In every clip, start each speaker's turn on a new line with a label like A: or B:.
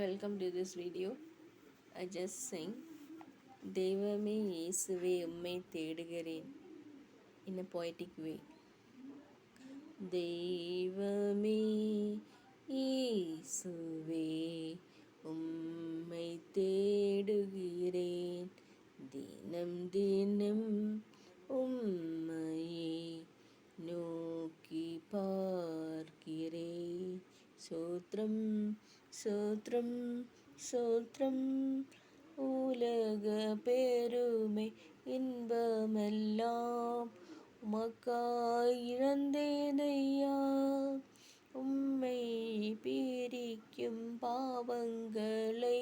A: welcome to this video. I just sing தெய்வமே இயேசுவே உம்மை தேடுகிறேன் in a poetic way. தெய்வமே இயேசுவே உம்மை தேடுகிறேன் தினம் தினம் உம்மையே நோக்கி பார்க்கிறேன் சோத்ரம் சோத்ரம் சோத்ரம் உலக பெருமை இன்பமெல்லாம் உமக்காய் இழந்தேனையா உம்மை பிரிக்கும் பாவங்களை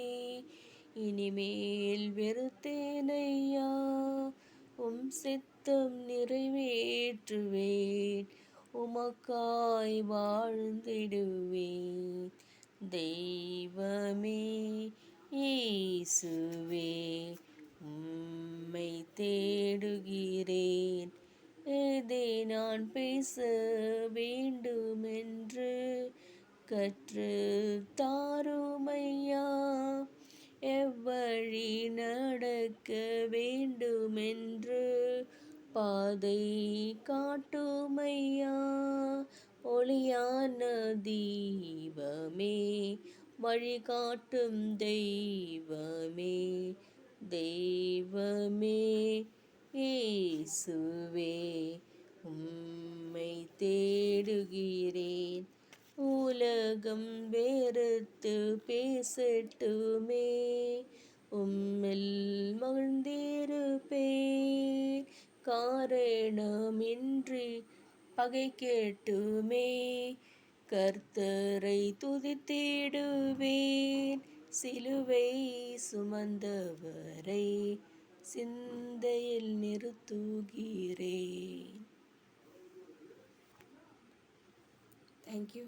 A: இனிமேல் வெறுத்தேனையா உம் சித்தம் நிறைவேற்றுவேன் உமக்காய் வாழ்ந்திடுவேன் தெய்வமே இயேசுவே உம்மை தேடுகிறேன் எதை நான் பேச வேண்டுமென்று கற்று தாருமையா எவ்வழி நடக்க வேண்டுமென்று பாதை காட்டுமையா ஒளியான தீபமே வழிகாட்டும் தெய்வமே தெய்வமே இயேசுவே உம்மை தேடுகிறேன் உலகம் வெறுத்து பேசட்டுமே உம்மில் மகிழ்ந்திருப்பேன் காரணமின்றி பகை கேட்டுமே கர்த்தரை துதித்திடுவேன் சிலுவை சுமந்தவரை சிந்தையில் நிறுத்துகிறேன். Thank you.